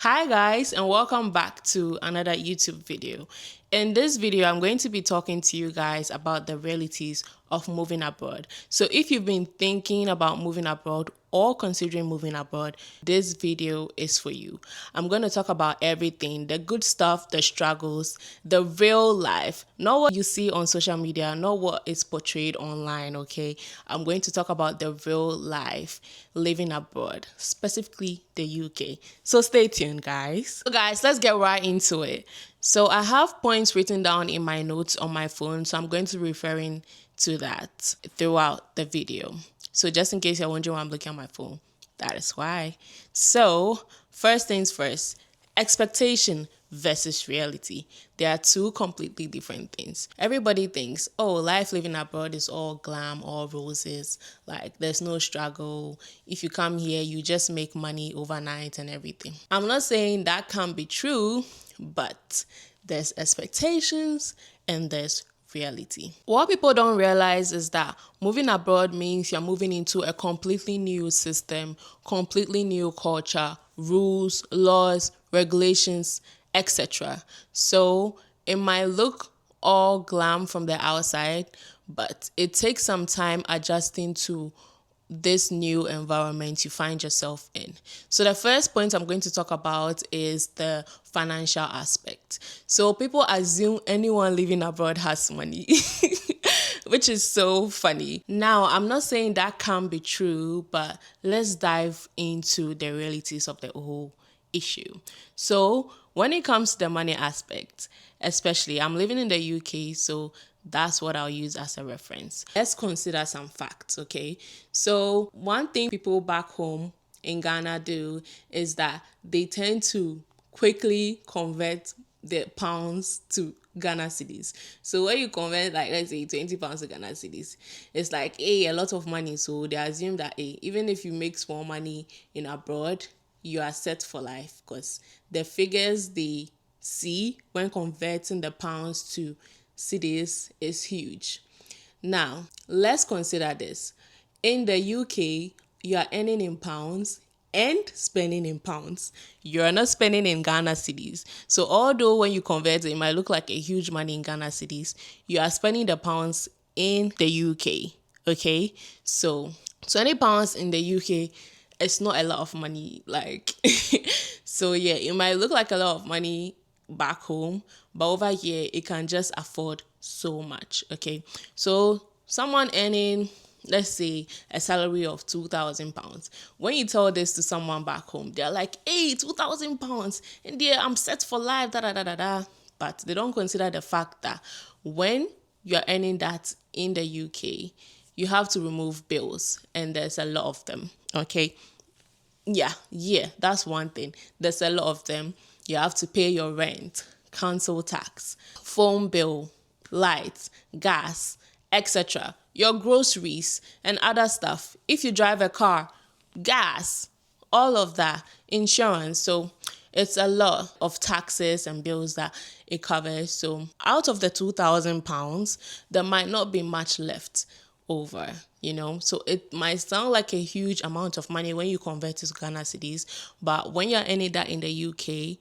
Hi guys, and welcome back to another YouTube video. In this video, I'm going to be talking to you guys about the realities of moving abroad. So if you've been thinking about moving abroad or considering moving abroad, this video is for you. I'm going to talk about everything, the good stuff, the struggles, the real life, not what you see on social media, not what is portrayed online, okay? I'm going to talk about the real life living abroad, specifically the UK. So stay tuned, guys. So guys, let's get right into it. So I have points written down in my notes on my phone, so I'm going to be referring to that throughout the video. So just in case you're wondering why I'm looking at my phone, that is why. So first things first, expectation versus reality. They are two completely different things. Everybody thinks, oh, life living abroad is all glam, all roses. Like there's no struggle. If you come here, you just make money overnight and everything. I'm not saying that can't be true, but there's expectations and there's reality. What people don't realize is that moving abroad means you're moving into a completely new system, completely new culture, rules, laws, regulations, etc. So it might look all glam from the outside, but it takes some time adjusting to this new environment you find yourself in. So the first point I'm going to talk about is the financial aspect. So people assume anyone living abroad has money, which is so funny. Now, I'm not saying that can't be true, but let's dive into the realities of the whole issue. So when it comes to the money aspect, especially I'm living in the UK, so that's what I'll use as a reference. Let's consider some facts, okay? So one thing people back home in Ghana do is that they tend to quickly convert the pounds to Ghana cedis. So when you convert, like, let's say 20 pounds to Ghana cedis, it's like a lot of money. So they assume that even if you make small money in abroad, you are set for life, because the figures they see when converting the pounds to cedis is huge. Now, let's consider this. In the UK, you are earning in pounds and spending in pounds. You're not spending in Ghana cedis. So although when you convert it might look like a huge money in Ghana cedis, you are spending the pounds in the UK. Okay? So 20 pounds in the UK, it's not a lot of money. Like so yeah, it might look like a lot of money back home, but over here it can just afford so much. Okay, so someone earning, let's say, a salary of £2,000, when you tell this to someone back home, they're like, hey, £2,000 and there I'm set for life, da da da da da. But they don't consider the fact that when you're earning that in the UK, you have to remove bills, and there's a lot of them. Okay, yeah, that's one thing. There's a lot of them. You have to pay your rent, council tax, phone bill, lights, gas, etc. Your groceries and other stuff. If you drive a car, gas, all of that, insurance. So it's a lot of taxes and bills that it covers. So out of the £2,000, there might not be much left over, so it might sound like a huge amount of money when you convert it to Ghana cedis, but when you're earning that in the UK,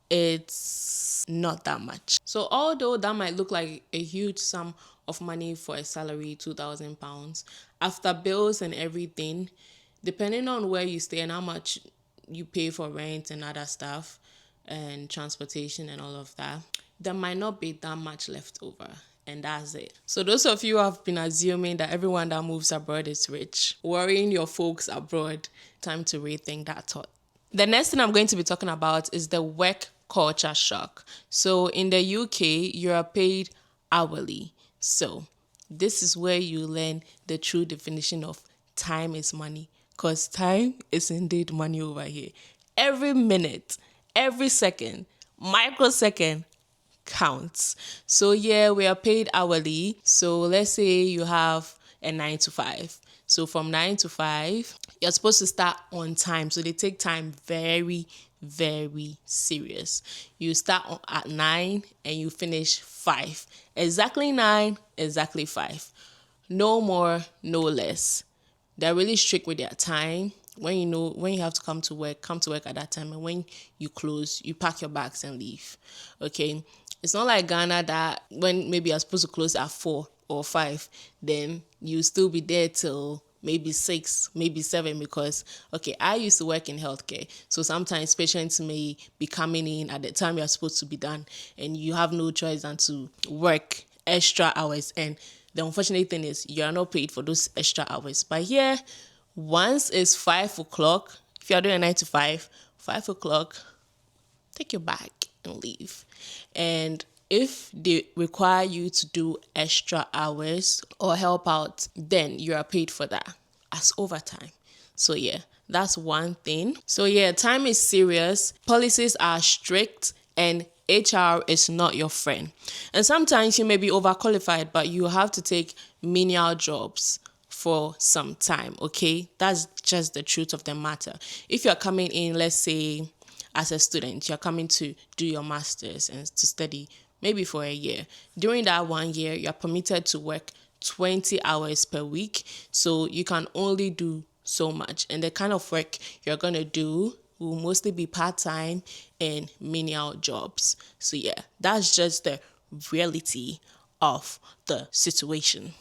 it's not that much. So although that might look like a huge sum of money for a salary, £2,000, after bills and everything, depending on where you stay and how much you pay for rent and other stuff and transportation and all of that, there might not be that much left over. And that's it. So those of you who have been assuming that everyone that moves abroad is rich, worrying your folks abroad, time to rethink that thought. The next thing I'm going to be talking about is the work culture shock. So in the UK, you are paid hourly. So this is where you learn the true definition of time is money, because time is indeed money over here. Every minute, every second, microsecond counts. So yeah, we are paid hourly. So let's say you have a 9 to 5. So from 9 to 5, you're supposed to start on time. So they take time very, very serious. You start at 9 and you finish 5. Exactly 9, exactly 5. No more, no less. They're really strict with their time. when you know when you have to come to work at that time, and when you close, you pack your bags and leave. Okay. It's not like Ghana that when maybe you're supposed to close at 4 or 5, then you still be there till maybe 6, maybe 7, because okay, I used to work in healthcare. So sometimes patients may be coming in at the time you're supposed to be done, and you have no choice than to work extra hours. And the unfortunate thing is you're not paid for those extra hours. But here, once it's 5 o'clock, if you're doing a 9 to 5, 5 o'clock, take your bag and leave. And if they require you to do extra hours or help out, then you are paid for that as overtime. So yeah, that's one thing. So yeah, time is serious. Policies are strict, and HR is not your friend. And sometimes you may be overqualified, but you have to take menial jobs for some time, okay? That's just the truth of the matter. If you're coming in, let's say, as a student, you're coming to do your master's and to study maybe for a year. During that 1 year, you're permitted to work 20 hours per week. So you can only do so much. And the kind of work you're going to do will mostly be part-time and menial jobs. So yeah, that's just the reality of the situation.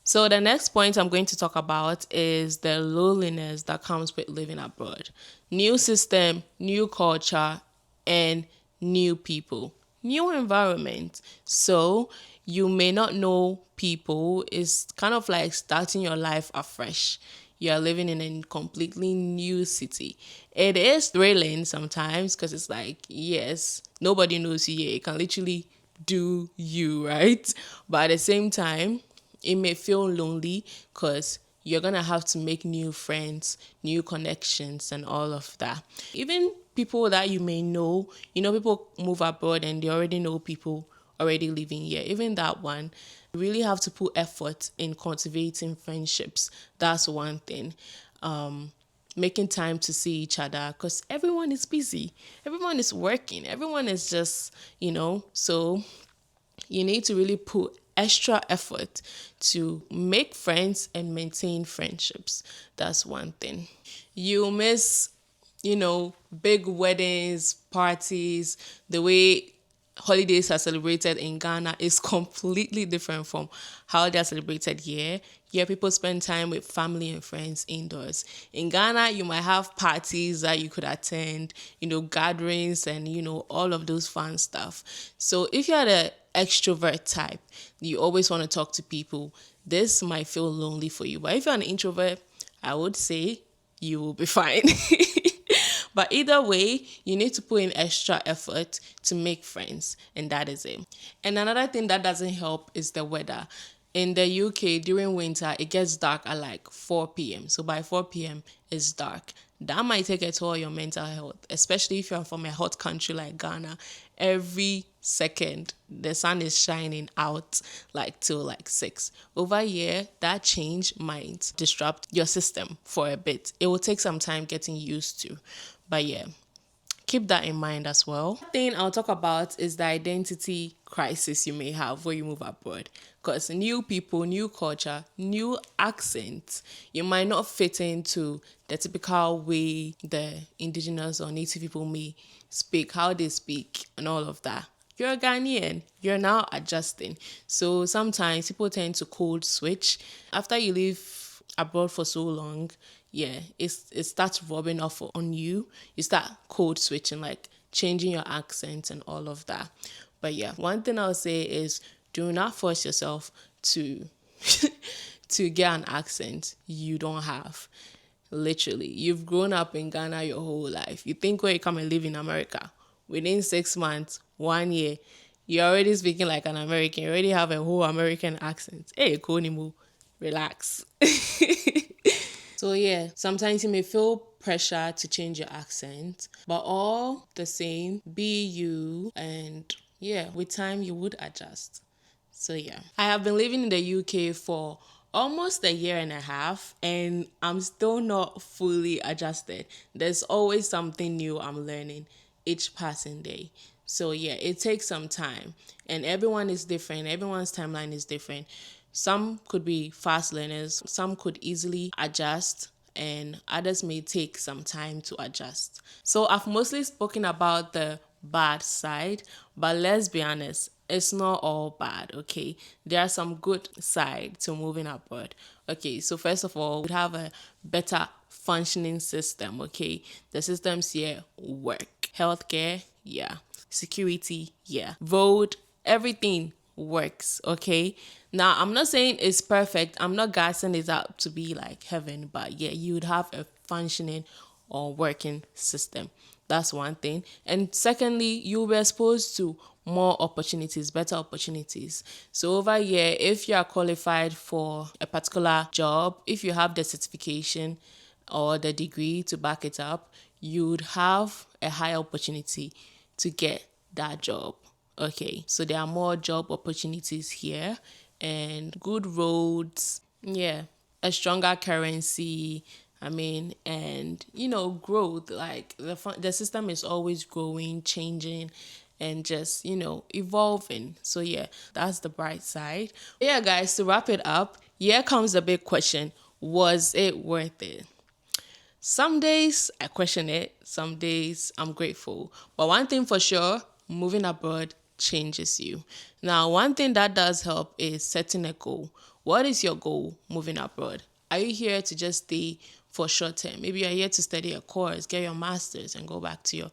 So the next point I'm going to talk about is the loneliness that comes with living abroad. New system, new culture, and new people, new environment. So you may not know people. It's kind of like starting your life afresh. You're living in a completely new city. It is thrilling sometimes because it's like, yes, nobody knows you. You can literally do you, right? But at the same time, it may feel lonely because you're going to have to make new friends, new connections, and all of that. Even people that you may know, people move abroad and they already know people already living here. Even that one, you really have to put effort in cultivating friendships. That's one thing. Making time to see each other because everyone is busy. Everyone is working. Everyone is just, so you need to really put extra effort to make friends and maintain friendships. That's one thing. You miss, big weddings, parties, the way holidays are celebrated in Ghana is completely different from how they're celebrated here. Here, people spend time with family and friends indoors. In Ghana, you might have parties that you could attend, gatherings and, all of those fun stuff. So if you're the extrovert type, you always want to talk to people, this might feel lonely for you. But if you're an introvert, I would say you will be fine. But either way, you need to put in extra effort to make friends, and that is it. And another thing that doesn't help is the weather. In the UK, during winter, it gets dark at like 4 p.m. So by 4 p.m., it's dark. That might take a toll on your mental health, especially if you're from a hot country like Ghana. Every second, the sun is shining out like till like 6. Over here, that change might disrupt your system for a bit. It will take some time getting used to. But yeah, keep that in mind as well. The thing I'll talk about is the identity crisis you may have when you move abroad. Because new people, new culture, new accents, you might not fit into the typical way the indigenous or native people may speak, how they speak, and all of that. You're a Ghanaian, you're now adjusting. So sometimes people tend to code switch. After you live abroad for so long, yeah, it starts rubbing off on you. You start code switching, like changing your accent and all of that. But yeah, one thing I'll say is do not force yourself to to get an accent you don't have. Literally, you've grown up in Ghana your whole life. You think when you come and live in America, within 6 months, 1 year, you're already speaking like an American. You already have a whole American accent. Hey, Konimu, relax. So yeah, sometimes you may feel pressure to change your accent, but all the same, be you, and yeah, with time you would adjust. So yeah, I have been living in the UK for almost a year and a half, and I'm still not fully adjusted. There's always something new I'm learning each passing day. So yeah, it takes some time, and everyone is different. Everyone's timeline is different. Some could be fast learners, some could easily adjust, and others may take some time to adjust. So I've mostly spoken about the bad side, but let's be honest, it's not all bad, okay? There are some good side to moving abroad. Okay, so first of all, we have a better functioning system, okay? The systems here work. Healthcare, yeah. Security, yeah. Road, everything works, okay? Now, I'm not saying it's perfect. I'm not gassing it up to be like heaven, but yeah, you would have a functioning or working system. That's one thing. And secondly, you'll be exposed to more opportunities, better opportunities. So over here, if you are qualified for a particular job, if you have the certification or the degree to back it up, you'd have a higher opportunity to get that job. Okay, so there are more job opportunities here and good roads, yeah, a stronger currency. I mean, and growth. Like the system is always growing, changing, and just evolving. So yeah, that's the bright side. Yeah, guys, to wrap it up, here comes the big question: was it worth it? Some days I question it, some days I'm grateful. But one thing for sure, moving abroad changes you. Now, one thing that does help is setting a goal. What is your goal moving abroad? Are you here to just stay for short term? Maybe you're here to study a course, get your master's, and go back to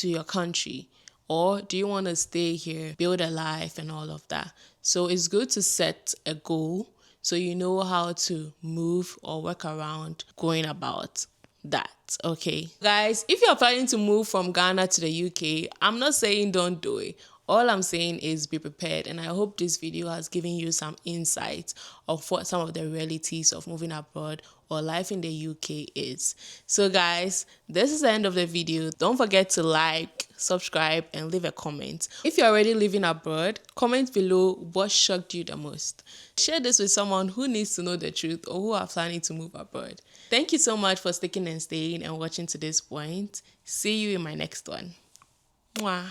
your country. Or do you want to stay here, build a life, and all of that? So it's good to set a goal so you know how to move or work around going about that. Okay, guys, if you're planning to move from Ghana to the UK, I'm not saying don't do it. All I'm saying is be prepared, and I hope this video has given you some insight of what some of the realities of moving abroad or life in the UK is. So guys, this is the end of the video. Don't forget to like, subscribe, and leave a comment. If you're already living abroad, comment below what shocked you the most. Share this with someone who needs to know the truth or who are planning to move abroad. Thank you so much for sticking and staying and watching to this point. See you in my next one. Mwah.